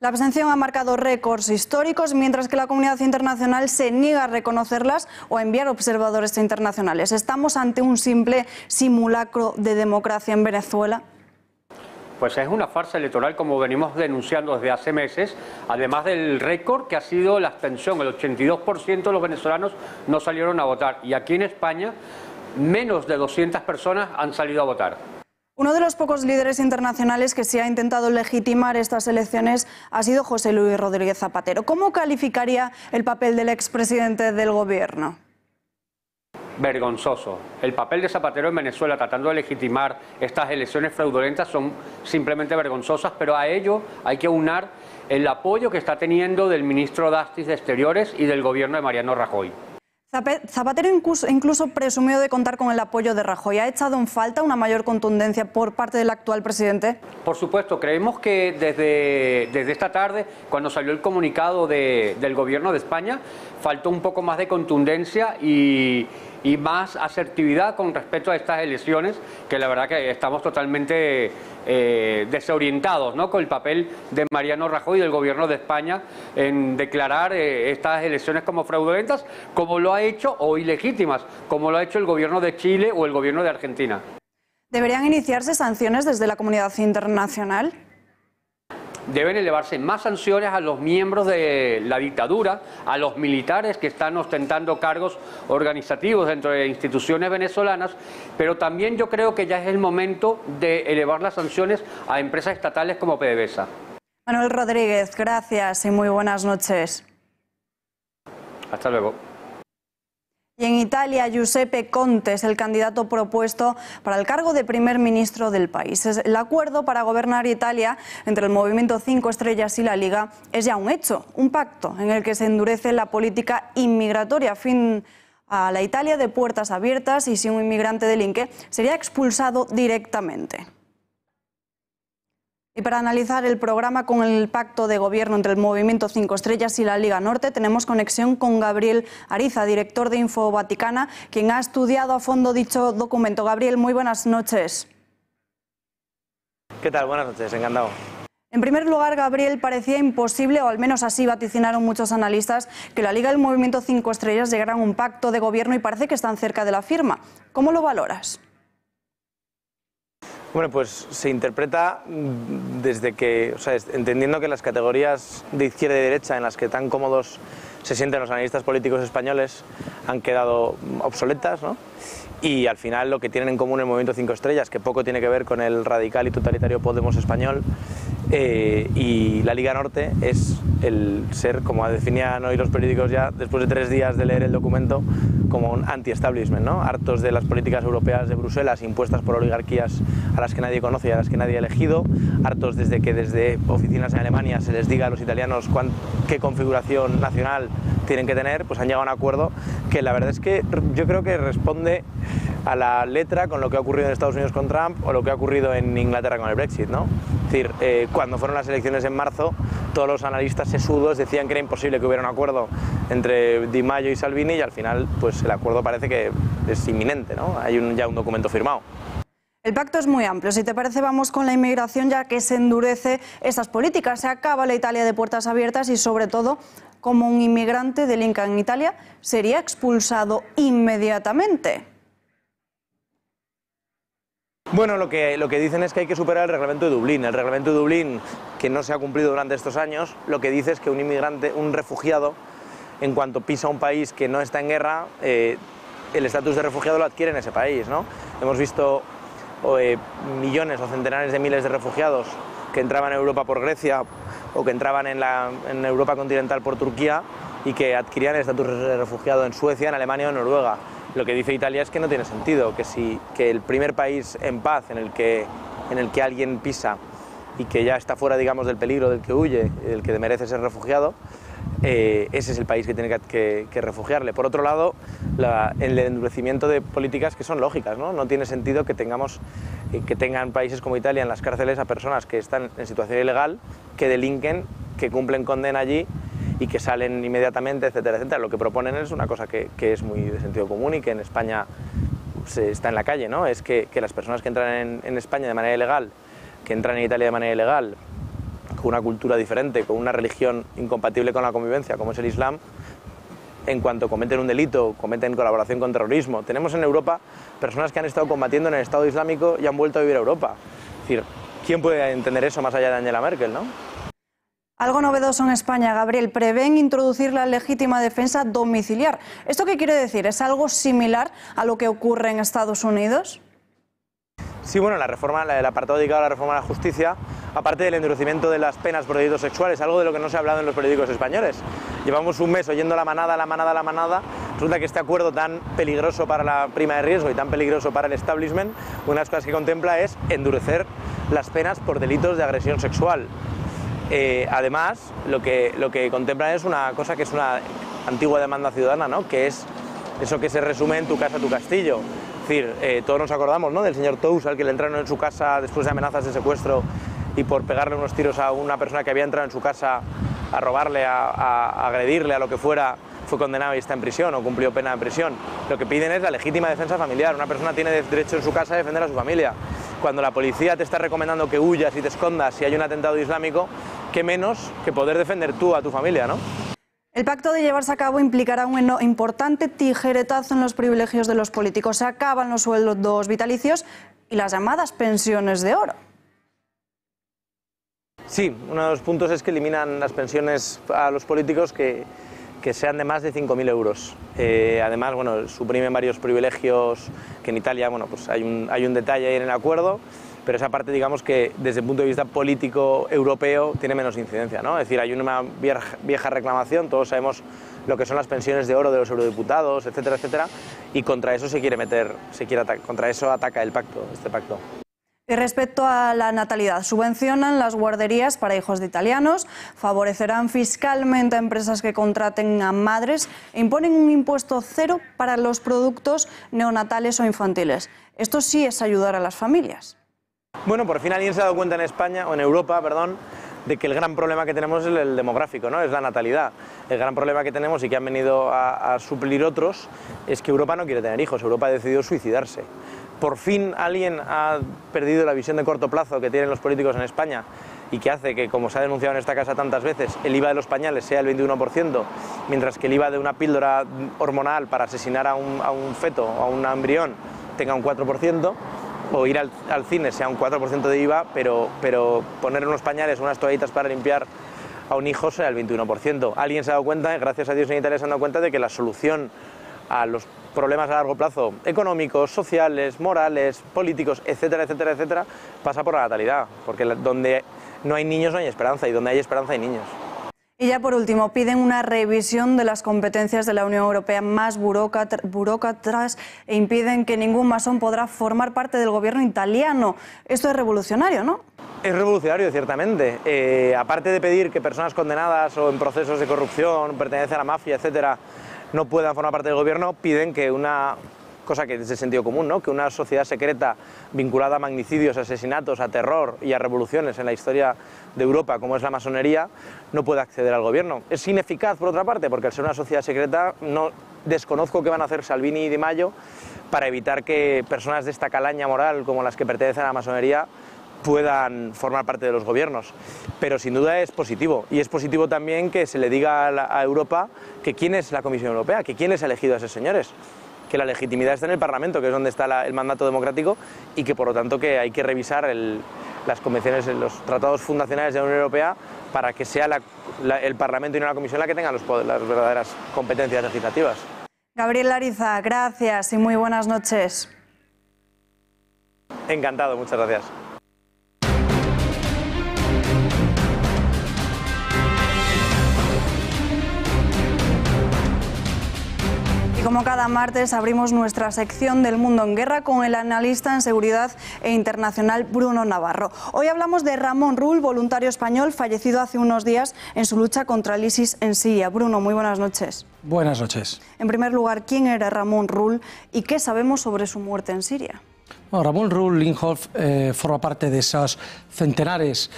La abstención ha marcado récords históricos, mientras que la comunidad internacional se niega a reconocerlas o a enviar observadores internacionales. ¿Estamos ante un simple simulacro de democracia en Venezuela? Pues es una farsa electoral, como venimos denunciando desde hace meses, además del récord que ha sido la abstención. El 82% de los venezolanos no salieron a votar. Y aquí en España, menos de 200 personas han salido a votar. Uno de los pocos líderes internacionales que sí ha intentado legitimar estas elecciones ha sido José Luis Rodríguez Zapatero. ¿Cómo calificaría el papel del expresidente del gobierno? Vergonzoso. El papel de Zapatero en Venezuela tratando de legitimar estas elecciones fraudulentas son simplemente vergonzosas, pero a ello hay que unar el apoyo que está teniendo del ministro Dastis de Exteriores y del gobierno de Mariano Rajoy. Zapatero incluso presumió de contar con el apoyo de Rajoy. ¿Ha echado en falta una mayor contundencia por parte del actual presidente? Por supuesto, creemos que desde esta tarde, cuando salió el comunicado del gobierno de España, faltó un poco más de contundencia y más asertividad con respecto a estas elecciones, que la verdad que estamos totalmente desorientados, ¿no?, con el papel de Mariano Rajoy y del gobierno de España en declarar estas elecciones como fraudulentas, como lo ha hecho, o ilegítimas, como lo ha hecho el gobierno de Chile o el gobierno de Argentina. ¿Deberían iniciarse sanciones desde la comunidad internacional? Deben elevarse más sanciones a los miembros de la dictadura, a los militares que están ostentando cargos organizativos dentro de instituciones venezolanas, pero también yo creo que ya es el momento de elevar las sanciones a empresas estatales como PDVSA. Manuel Rodríguez, gracias y muy buenas noches. Hasta luego. Y en Italia, Giuseppe Conte es el candidato propuesto para el cargo de primer ministro del país. El acuerdo para gobernar Italia entre el Movimiento 5 Estrellas y la Liga es ya un hecho, un pacto en el que se endurece la política inmigratoria, fin a la Italia de puertas abiertas, y si un inmigrante delinque sería expulsado directamente. Y para analizar el programa con el pacto de gobierno entre el Movimiento 5 Estrellas y la Liga Norte, tenemos conexión con Gabriel Ariza, director de Info Vaticana, quien ha estudiado a fondo dicho documento. Gabriel, muy buenas noches. ¿Qué tal? Buenas noches, encantado. En primer lugar, Gabriel, parecía imposible, o al menos así vaticinaron muchos analistas, que la Liga y el Movimiento 5 Estrellas llegaran a un pacto de gobierno, y parece que están cerca de la firma. ¿Cómo lo valoras? Bueno, pues se interpreta desde que, entendiendo que las categorías de izquierda y derecha en las que tan cómodos se sienten los analistas políticos españoles han quedado obsoletas, ¿no? Y al final lo que tienen en común el Movimiento 5 Estrellas, que poco tiene que ver con el radical y totalitario Podemos español, y la Liga Norte, es el ser, como definían hoy los periódicos ya, después de 3 días de leer el documento, como un anti-establishment, ¿no? Hartos de las políticas europeas de Bruselas impuestas por oligarquías a las que nadie conoce y a las que nadie ha elegido, hartos desde que desde oficinas en Alemania se les diga a los italianos qué configuración nacional tienen que tener, pues han llegado a un acuerdo que la verdad es que yo creo que responde a la letra con lo que ha ocurrido en Estados Unidos con Trump o lo que ha ocurrido en Inglaterra con el Brexit, ¿no? Es decir, cuando fueron las elecciones en marzo, todos los analistas sesudos decían que era imposible que hubiera un acuerdo entre Di Maio y Salvini, y al final pues el acuerdo parece que es inminente, ¿no? Hay ya un documento firmado. El pacto es muy amplio. Si te parece, vamos con la inmigración, ya que se endurece estas políticas. Se acaba la Italia de puertas abiertas y, sobre todo, como un inmigrante delinca en Italia, sería expulsado inmediatamente. Bueno, lo que dicen es que hay que superar el reglamento de Dublín. El reglamento de Dublín, que no se ha cumplido durante estos años, lo que dice es que un inmigrante, un refugiado, en cuanto pisa un país que no está en guerra, el estatus de refugiado lo adquiere en ese país, ¿no? Hemos visto millones o centenares de miles de refugiados que entraban en Europa por Grecia o que entraban en Europa continental por Turquía y que adquirían el estatus de refugiado en Suecia, en Alemania o en Noruega. Lo que dice Italia es que no tiene sentido, que el primer país en paz en el que alguien pisa y que ya está fuera, digamos, del peligro del que huye, del que merece ser refugiado, ese es el país que tiene que refugiarle. Por otro lado, el endurecimiento de políticas que son lógicas, ¿no? No tiene sentido que tengan países como Italia en las cárceles a personas que están en situación ilegal, que delinquen, que cumplen condena allí y que salen inmediatamente, etcétera, etcétera. Lo que proponen es una cosa que es muy de sentido común y que en España está en la calle, ¿no? Es que las personas que entran en España de manera ilegal, que entran en Italia de manera ilegal, con una cultura diferente, con una religión incompatible con la convivencia, como es el Islam, en cuanto cometen un delito, cometen colaboración con terrorismo. Tenemos en Europa personas que han estado combatiendo en el Estado Islámico y han vuelto a vivir a Europa. Es decir, ¿quién puede entender eso más allá de Angela Merkel, no? Algo novedoso en España, Gabriel. Prevén introducir la legítima defensa domiciliar. ¿Esto qué quiere decir? ¿Es algo similar a lo que ocurre en Estados Unidos? Sí, bueno, el apartado dedicado a la reforma de la justicia, aparte del endurecimiento de las penas por delitos sexuales, algo de lo que no se ha hablado en los periódicos españoles. Llevamos un mes oyendo la manada, resulta que este acuerdo tan peligroso para la prima de riesgo y tan peligroso para el establishment, una de las cosas que contempla es endurecer las penas por delitos de agresión sexual. Además, lo que contempla es una cosa que es una antigua demanda ciudadana, ¿no? Que es eso que se resume en tu casa, tu castillo. Es decir, todos nos acordamos, ¿no?, del señor Tous, al que le entraron en su casa después de amenazas de secuestro y por pegarle unos tiros a una persona que había entrado en su casa a robarle, a agredirle, a lo que fuera, fue condenado y está en prisión o cumplió pena de prisión. Lo que piden es la legítima defensa familiar. Una persona tiene derecho en su casa a defender a su familia. Cuando la policía te está recomendando que huyas y te escondas si hay un atentado islámico, qué menos que poder defender tú a tu familia, ¿no? El pacto de llevarse a cabo implicará un importante tijeretazo en los privilegios de los políticos. Se acaban los sueldos vitalicios y las llamadas pensiones de oro. Sí, uno de los puntos es que eliminan las pensiones a los políticos que sean de más de 5.000 euros. Además, bueno, suprimen varios privilegios que en Italia, bueno, pues hay un detalle ahí en el acuerdo, pero esa parte, digamos, que desde el punto de vista político europeo tiene menos incidencia, ¿no? Es decir, hay una vieja reclamación, todos sabemos lo que son las pensiones de oro de los eurodiputados, etcétera, etcétera, y contra eso contra eso ataca este pacto. Y respecto a la natalidad, subvencionan las guarderías para hijos de italianos, favorecerán fiscalmente a empresas que contraten a madres e imponen un impuesto cero para los productos neonatales o infantiles. Esto sí es ayudar a las familias. Bueno, por fin alguien se ha dado cuenta en España, o en Europa, perdón, de que el gran problema que tenemos es el demográfico, ¿no? Es la natalidad. El gran problema que tenemos y que han venido a suplir otros es que Europa no quiere tener hijos, Europa ha decidido suicidarse. Por fin alguien ha perdido la visión de corto plazo que tienen los políticos en España y que hace que, como se ha denunciado en esta casa tantas veces, el IVA de los pañales sea el 21%, mientras que el IVA de una píldora hormonal para asesinar a un feto o a un embrión tenga un 4%, o ir al cine sea un 4% de IVA, pero poner unos pañales, unas toallitas para limpiar a un hijo sea el 21%. Alguien se ha dado cuenta, gracias a Dios en Italia se han dado cuenta de que la solución a los problemas a largo plazo, económicos, sociales, morales, políticos, etcétera, etcétera, etcétera, pasa por la natalidad, porque donde no hay niños no hay esperanza y donde hay esperanza hay niños. Y ya por último, piden una revisión de las competencias de la Unión Europea más burócratas e impiden que ningún masón podrá formar parte del gobierno italiano. Esto es revolucionario, ¿no? Es revolucionario, ciertamente. Aparte de pedir que personas condenadas o en procesos de corrupción, pertenecen a la mafia, etcétera, no puedan formar parte del gobierno, piden que una cosa que es de sentido común, ¿no?, que una sociedad secreta vinculada a magnicidios, asesinatos, a terror y a revoluciones en la historia de Europa, como es la masonería, no pueda acceder al gobierno. Es ineficaz, por otra parte, porque al ser una sociedad secreta no desconozco qué van a hacer Salvini y Di Maio para evitar que personas de esta calaña moral como las que pertenecen a la masonería puedan formar parte de los gobiernos. Pero sin duda es positivo, y es positivo también que se le diga a Europa que quién es la Comisión Europea, que quién les ha elegido a esos señores, que la legitimidad está en el Parlamento, que es donde está el mandato democrático, y que por lo tanto que hay que revisar las convenciones, los tratados fundacionales de la Unión Europea para que sea el Parlamento y no la Comisión la que tenga las verdaderas competencias legislativas. Gabriel Ariza, gracias y muy buenas noches. Encantado, muchas gracias. Como cada martes abrimos nuestra sección del Mundo en Guerra con el analista en seguridad e internacional Bruno Navarro. Hoy hablamos de Ramón Rull, voluntario español fallecido hace unos días en su lucha contra el ISIS en Siria. Bruno, muy buenas noches. Buenas noches. En primer lugar, ¿quién era Ramón Rull y qué sabemos sobre su muerte en Siria? Bueno, Ramón Rull Linghoff forma parte de esos centenares,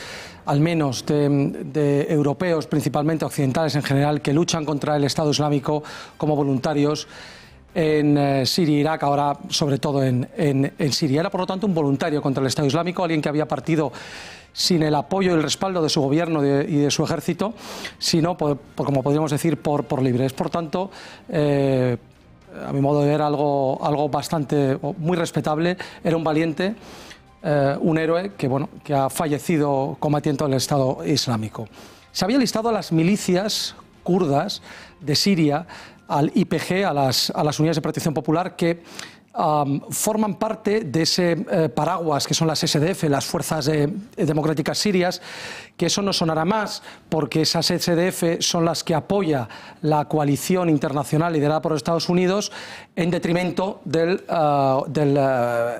al menos, de europeos, principalmente occidentales en general, que luchan contra el Estado Islámico como voluntarios en Siria e Irak, ahora sobre todo en Siria. Era, por lo tanto, un voluntario contra el Estado Islámico, alguien que había partido sin el apoyo y el respaldo de su gobierno y de su ejército, sino, como podríamos decir, por libre. Es, por tanto, a mi modo de ver, algo bastante, muy respetable. Era un valiente, un héroe que ha fallecido combatiendo el Estado Islámico. Se había listado a las milicias kurdas de Siria, al YPG, a las unidades de protección popular, que forman parte de ese paraguas que son las SDF, las Fuerzas Democráticas Sirias, que eso no sonará más porque esas SDF son las que apoya la coalición internacional liderada por Estados Unidos en detrimento del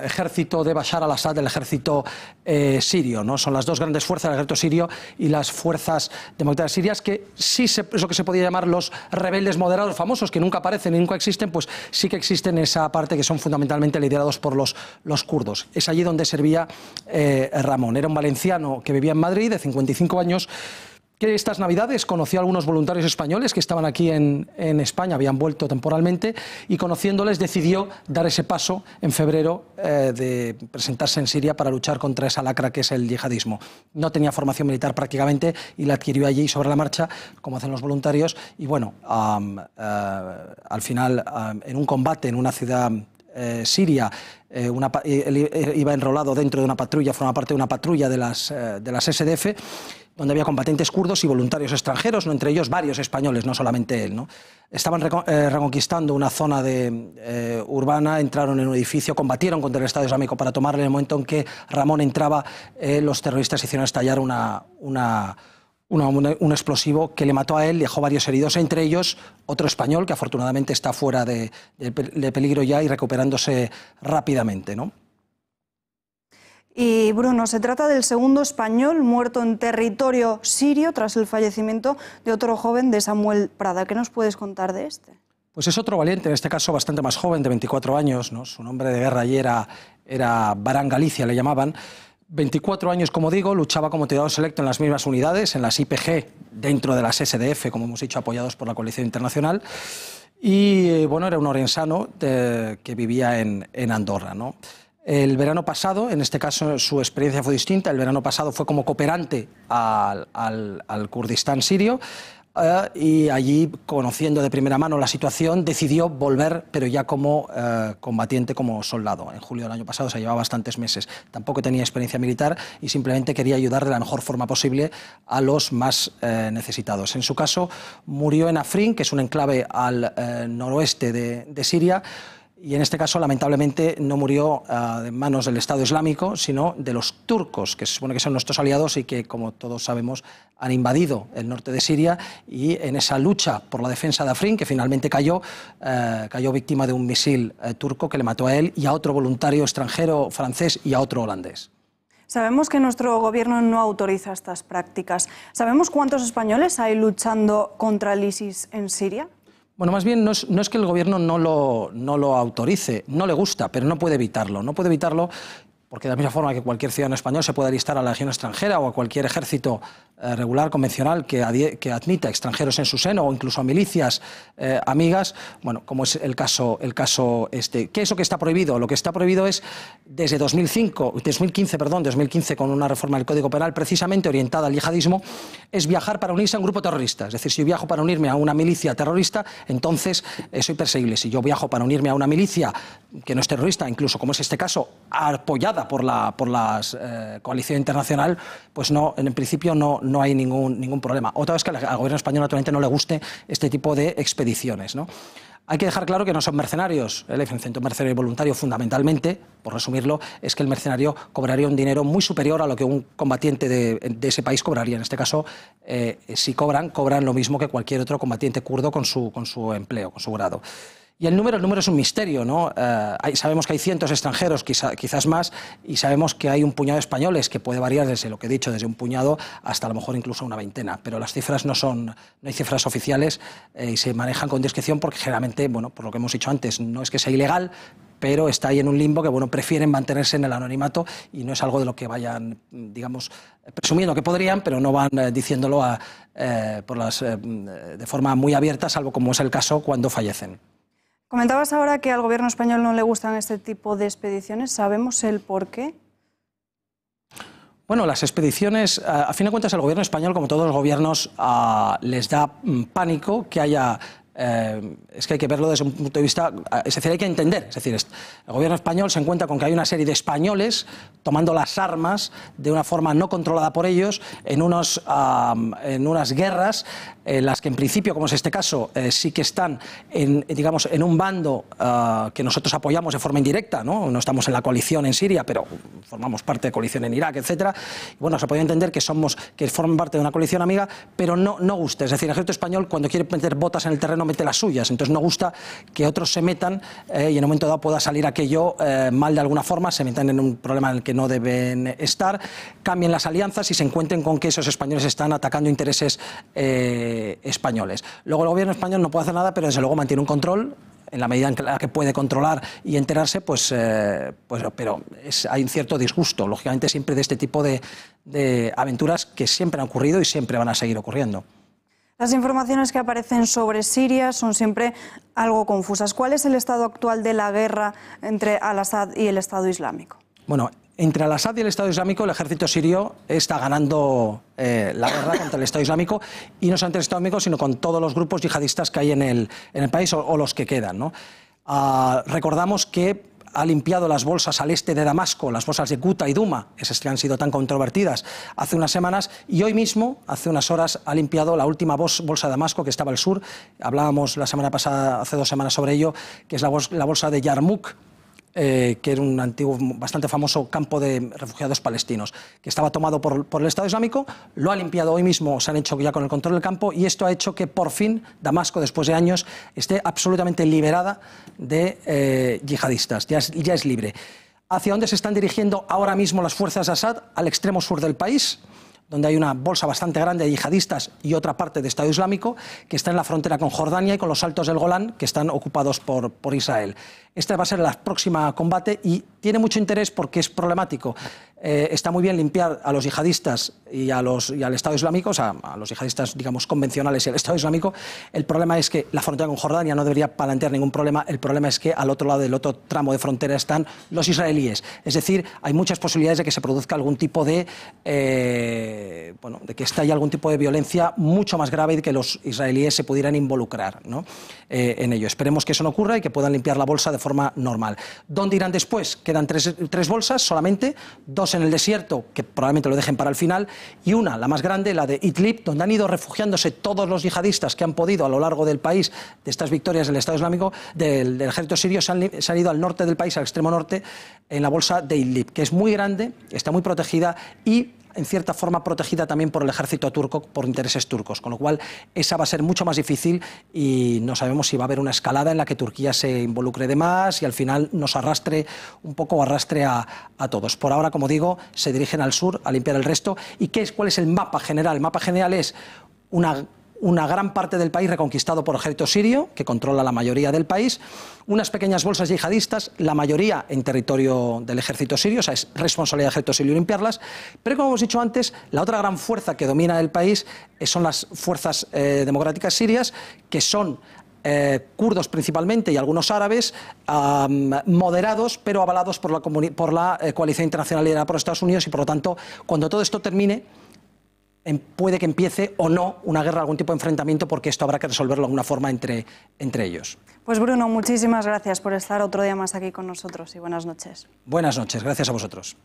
ejército de Bashar al-Assad, del ejército sirio, ¿no? Son las dos grandes fuerzas, el ejército sirio y las Fuerzas Democráticas Sirias, que sí es lo que se podía llamar los rebeldes moderados famosos, que nunca aparecen y nunca existen, pues sí que existen esa parte, que son fundamentalmente liderados por los kurdos. Es allí donde servía Ramón. Era un valenciano que vivía en Madrid, de 55 años, que estas Navidades conoció a algunos voluntarios españoles que estaban aquí en España, habían vuelto temporalmente, y conociéndoles decidió dar ese paso en febrero de presentarse en Siria para luchar contra esa lacra que es el yihadismo. No tenía formación militar prácticamente y la adquirió allí sobre la marcha, como hacen los voluntarios, y bueno, al final, en un combate en una ciudad siria, él iba enrolado dentro de una patrulla, formaba parte de una patrulla de las SDF, donde había combatientes kurdos y voluntarios extranjeros, ¿no? Entre ellos varios españoles, no solamente él, ¿no? Estaban reconquistando una zona urbana, entraron en un edificio, combatieron contra el Estado Islámico para tomarle. En el momento en que Ramón entraba, los terroristas hicieron estallar un explosivo que le mató a él, dejó varios heridos, entre ellos otro español que afortunadamente está fuera de peligro ya y recuperándose rápidamente, ¿no? Y Bruno, se trata del segundo español muerto en territorio sirio tras el fallecimiento de otro joven, de Samuel Prada. ¿Qué nos puedes contar de este? Pues es otro valiente, en este caso bastante más joven, de 24 años, ¿no? Su nombre de guerra allí era Barán Galicia, le llamaban. 24 años, como digo, luchaba como tirador selecto en las mismas unidades, en las YPG, dentro de las SDF, como hemos dicho, apoyados por la coalición internacional. Y bueno, era un orensano que vivía en Andorra, ¿no? El verano pasado, en este caso su experiencia fue distinta, el verano pasado fue como cooperante al Kurdistán sirio, y allí, conociendo de primera mano la situación, decidió volver, pero ya como combatiente, como soldado. En julio del año pasado, se llevaba bastantes meses. Tampoco tenía experiencia militar y simplemente quería ayudar de la mejor forma posible a los más necesitados. En su caso, murió en Afrin, que es un enclave al noroeste de Siria, y en este caso, lamentablemente, no murió en manos del Estado Islámico, sino de los turcos, que se supone que son nuestros aliados y que, como todos sabemos, han invadido el norte de Siria, y en esa lucha por la defensa de Afrin, que finalmente cayó víctima de un misil turco que le mató a él y a otro voluntario extranjero francés y a otro holandés. Sabemos que nuestro gobierno no autoriza estas prácticas. ¿Sabemos cuántos españoles hay luchando contra el ISIS en Siria? Bueno, más bien no es que el gobierno no lo autorice, no le gusta, pero no puede evitarlo. No puede evitarlo porque de la misma forma que cualquier ciudadano español se puede alistar a la legión extranjera o a cualquier ejército regular, convencional, que admita extranjeros en su seno, o incluso a milicias amigas, bueno, como es el caso este. ¿Qué es lo que está prohibido? Lo que está prohibido es, desde 2015, con una reforma del Código Penal precisamente orientada al yihadismo, es viajar para unirse a un grupo terrorista. Es decir, si yo viajo para unirme a una milicia terrorista, entonces soy perseguible. Si yo viajo para unirme a una milicia que no es terrorista, incluso como es este caso, apoyada por la coalición internacional, pues no, en principio no hay ningún problema. Otra vez que al gobierno español naturalmente no le guste este tipo de expediciones, ¿no? Hay que dejar claro que no son mercenarios. El diferenciamiento mercenario y voluntario, fundamentalmente, por resumirlo, es que el mercenario cobraría un dinero muy superior a lo que un combatiente de ese país cobraría. En este caso, si cobran lo mismo que cualquier otro combatiente kurdo con su empleo, con su grado. Y el número es un misterio, ¿no? Sabemos que hay cientos de extranjeros, quizás más, y sabemos que hay un puñado de españoles, que puede variar desde lo que he dicho, desde un puñado hasta a lo mejor incluso una veintena. Pero las cifras no hay cifras oficiales y se manejan con discreción porque generalmente, bueno, por lo que hemos dicho antes, no es que sea ilegal, pero está ahí en un limbo que, bueno, prefieren mantenerse en el anonimato y no es algo de lo que vayan, digamos, presumiendo que podrían, pero no van diciéndolo de forma muy abierta, salvo como es el caso cuando fallecen. Comentabas ahora que al gobierno español no le gustan este tipo de expediciones. ¿Sabemos el por qué? Bueno, las expediciones, a fin de cuentas, al gobierno español, como todos los gobiernos, les da pánico que haya es que hay que verlo desde un punto de vista, es decir, hay que entender, es decir, el gobierno español se encuentra con que hay una serie de españoles tomando las armas de una forma no controlada por ellos en unas guerras en las que en principio, como es este caso, sí que están digamos, en un bando que nosotros apoyamos de forma indirecta, ¿no? No estamos en la coalición en Siria, pero formamos parte de coalición en Irak, etcétera. Bueno, se puede entender que forman parte de una coalición amiga, pero no gusta. Es decir, el ejército español, cuando quiere meter botas en el terreno, mete las suyas. Entonces no gusta que otros se metan y en un momento dado pueda salir aquello mal de alguna forma, se metan en un problema en el que no deben estar, cambien las alianzas y se encuentren con que esos españoles están atacando intereses españoles. Luego el gobierno español no puede hacer nada, pero desde luego mantiene un control en la medida en la que puede controlar y enterarse, pero hay un cierto disgusto, lógicamente, siempre de este tipo de aventuras que siempre han ocurrido y siempre van a seguir ocurriendo. Las informaciones que aparecen sobre Siria son siempre algo confusas. ¿Cuál es el estado actual de la guerra entre Al-Assad y el Estado Islámico? Bueno, entre Al-Assad y el Estado Islámico, el ejército sirio está ganando la guerra contra el Estado Islámico, y no solamente el Estado Islámico, sino con todos los grupos yihadistas que hay en el país o los que quedan, ¿no? Recordamos que ha limpiado las bolsas al este de Damasco, las bolsas de Guta y Duma, esas que han sido tan controvertidas hace unas semanas, y hoy mismo, hace unas horas, ha limpiado la última bolsa de Damasco que estaba al sur. Hablábamos la semana pasada, hace 2 semanas, sobre ello, que es la bolsa de Yarmouk, que era un antiguo, bastante famoso campo de refugiados palestinos, que estaba tomado por el Estado Islámico. Lo ha limpiado hoy mismo, se han hecho ya con el control del campo, y esto ha hecho que por fin Damasco, después de años, esté absolutamente liberada de yihadistas, ya es libre. ¿Hacia dónde se están dirigiendo ahora mismo las fuerzas de Assad? Al extremo sur del país, donde hay una bolsa bastante grande de yihadistas y otra parte de Estado Islámico que está en la frontera con Jordania y con los Altos del Golán, que están ocupados por Israel. Este va a ser el próximo combate y tiene mucho interés porque es problemático. Está muy bien limpiar a los yihadistas y al Estado Islámico, o sea, a los yihadistas, digamos, convencionales y al Estado Islámico. El problema es que la frontera con Jordania no debería plantear ningún problema. El problema es que al otro lado del otro tramo de frontera están los israelíes. Es decir, hay muchas posibilidades de que se produzca algún tipo de que estalle algún tipo de violencia mucho más grave y que los israelíes se pudieran involucrar, ¿no? En ello. Esperemos que eso no ocurra y que puedan limpiar la bolsa de forma normal. ¿Dónde irán después? Quedan tres bolsas solamente, 2 en el desierto, que probablemente lo dejen para el final, y una, la más grande, la de Idlib, donde han ido refugiándose todos los yihadistas que han podido a lo largo del país, de estas victorias del Estado Islámico, del ejército sirio. Se han ido al norte del país, al extremo norte, en la bolsa de Idlib, que es muy grande, está muy protegida y en cierta forma protegida también por el ejército turco, por intereses turcos, con lo cual esa va a ser mucho más difícil y no sabemos si va a haber una escalada en la que Turquía se involucre de más y al final nos arrastre un poco o arrastre a todos. Por ahora, como digo, se dirigen al sur a limpiar el resto. ¿Y cuál es el mapa general? El mapa general es una gran parte del país reconquistado por el ejército sirio, que controla la mayoría del país, unas pequeñas bolsas yihadistas, la mayoría en territorio del ejército sirio, o sea, es responsabilidad del ejército sirio limpiarlas, pero como hemos dicho antes, la otra gran fuerza que domina el país son las fuerzas democráticas sirias, que son kurdos principalmente y algunos árabes, moderados, pero avalados por la coalición internacional liderada por Estados Unidos, y por lo tanto, cuando todo esto termine, puede que empiece o no una guerra, algún tipo de enfrentamiento, porque esto habrá que resolverlo de alguna forma entre ellos. Pues Bruno, muchísimas gracias por estar otro día más aquí con nosotros y buenas noches. Buenas noches, gracias a vosotros.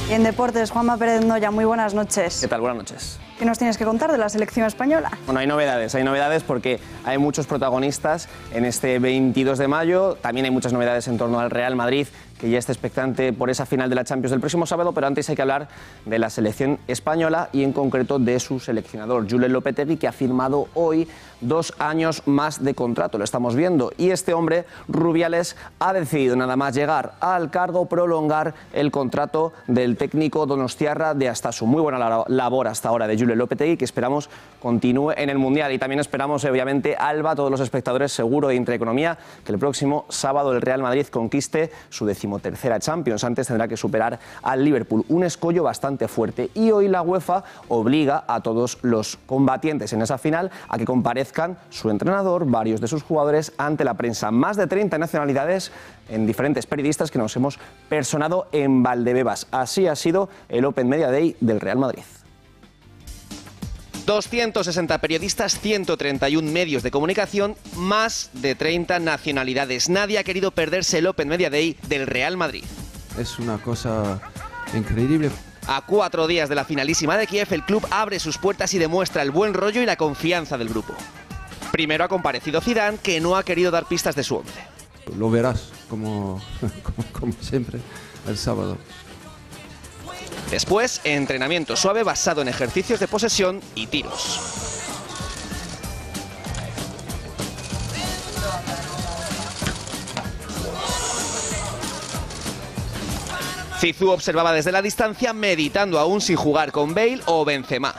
Y en deportes, Juanma Pérez Noya, muy buenas noches. ¿Qué tal? Buenas noches. ¿Qué nos tienes que contar de la selección española? Bueno, hay novedades porque hay muchos protagonistas en este 22 de mayo, también hay muchas novedades en torno al Real Madrid, que ya está expectante por esa final de la Champions del próximo sábado, pero antes hay que hablar de la selección española y en concreto de su seleccionador, Julen Lopetegui, que ha firmado hoy 2 años más de contrato, lo estamos viendo, y este hombre, Rubiales, ha decidido nada más llegar al cargo prolongar el contrato del técnico donostiarra de Astasu. Muy buena labor hasta ahora de Julen increíble Lopetegui, que esperamos continúe en el Mundial. Y también esperamos, obviamente, Alba, todos los espectadores, seguro de Intereconomía, que el próximo sábado el Real Madrid conquiste su 13ª Champions. Antes tendrá que superar al Liverpool, un escollo bastante fuerte. Y hoy la UEFA obliga a todos los combatientes en esa final a que comparezcan su entrenador, varios de sus jugadores, ante la prensa. Más de 30 nacionalidades en diferentes periodistas que nos hemos personado en Valdebebas. Así ha sido el Open Media Day del Real Madrid. 260 periodistas, 131 medios de comunicación, más de 30 nacionalidades. Nadie ha querido perderse el Open Media Day del Real Madrid. Es una cosa increíble. A 4 días de la finalísima de Kiev, el club abre sus puertas y demuestra el buen rollo y la confianza del grupo. Primero ha comparecido Zidane, que no ha querido dar pistas de su once. Lo verás, como siempre, el sábado. Después, entrenamiento suave basado en ejercicios de posesión y tiros. Zizou observaba desde la distancia, meditando aún sin jugar con Bale o Benzema.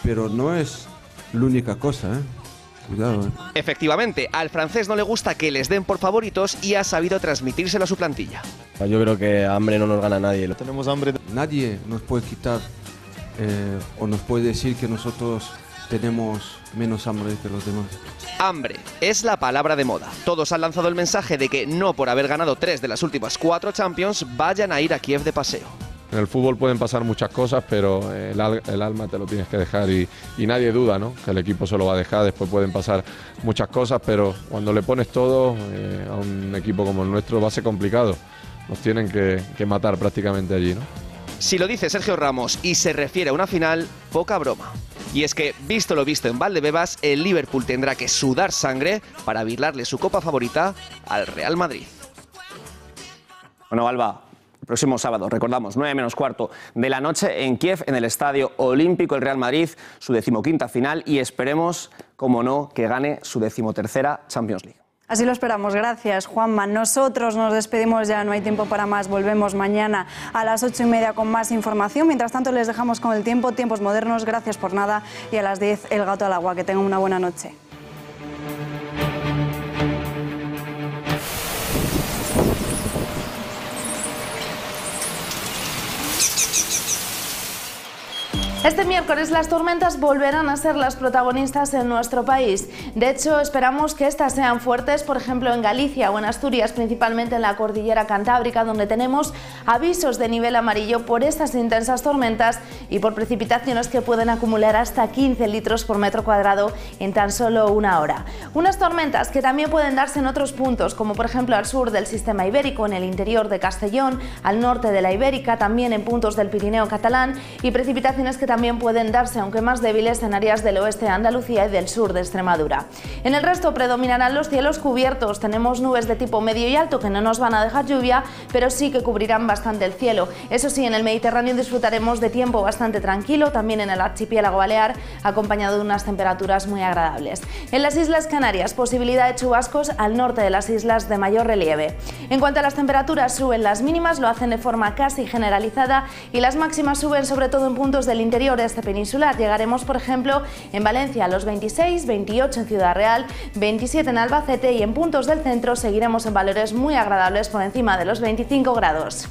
Pero no es la única cosa, ¿eh? Cuidado, ¿eh? Efectivamente, al francés no le gusta que les den por favoritos y ha sabido transmitírselo a su plantilla. Yo creo que hambre no nos gana nadie. Tenemos hambre. Nadie nos puede quitar o nos puede decir que nosotros tenemos menos hambre que los demás. Hambre es la palabra de moda. Todos han lanzado el mensaje de que no por haber ganado 3 de las últimas 4 Champions vayan a ir a Kiev de paseo. En el fútbol pueden pasar muchas cosas, pero el alma te lo tienes que dejar y nadie duda, ¿no?, que el equipo se lo va a dejar. Después pueden pasar muchas cosas, pero cuando le pones todo a un equipo como el nuestro va a ser complicado. Nos tienen que matar prácticamente allí, ¿no? Si lo dice Sergio Ramos y se refiere a una final, poca broma. Y es que, visto lo visto en Valdebebas, el Liverpool tendrá que sudar sangre para virlarle su copa favorita al Real Madrid. Bueno, Alba, el próximo sábado, recordamos, 9 menos cuarto de la noche en Kiev, en el Estadio Olímpico, el Real Madrid, su 15ª final, y esperemos, como no, que gane su 13ª Champions League. Así lo esperamos. Gracias, Juanma. Nosotros nos despedimos ya, no hay tiempo para más. Volvemos mañana a las 8:30 con más información. Mientras tanto, les dejamos con el tiempo, tiempos modernos, gracias por nada. Y a las 10, el gato al agua. Que tengan una buena noche. Este miércoles las tormentas volverán a ser las protagonistas en nuestro país. De hecho, esperamos que estas sean fuertes, por ejemplo, en Galicia o en Asturias, principalmente en la cordillera cantábrica, donde tenemos avisos de nivel amarillo por estas intensas tormentas y por precipitaciones que pueden acumular hasta 15 litros por metro cuadrado en tan solo una hora. Unas tormentas que también pueden darse en otros puntos, como por ejemplo al sur del sistema ibérico, en el interior de Castellón, al norte de la Ibérica, también en puntos del Pirineo catalán, y precipitaciones que también pueden darse, aunque más débiles, en áreas del oeste de Andalucía y del sur de Extremadura. En el resto predominarán los cielos cubiertos. Tenemos nubes de tipo medio y alto que no nos van a dejar lluvia, pero sí que cubrirán bastante el cielo. Eso sí, en el Mediterráneo disfrutaremos de tiempo bastante tranquilo, también en el archipiélago balear, acompañado de unas temperaturas muy agradables. En las Islas Canarias, posibilidad de chubascos al norte de las islas de mayor relieve. En cuanto a las temperaturas, suben las mínimas, lo hacen de forma casi generalizada, y las máximas suben sobre todo en puntos del interior de este peninsular. Llegaremos, por ejemplo, en Valencia a los 26, 28 en Ciudad Real, 27 en Albacete, y en puntos del centro seguiremos en valores muy agradables por encima de los 25 grados.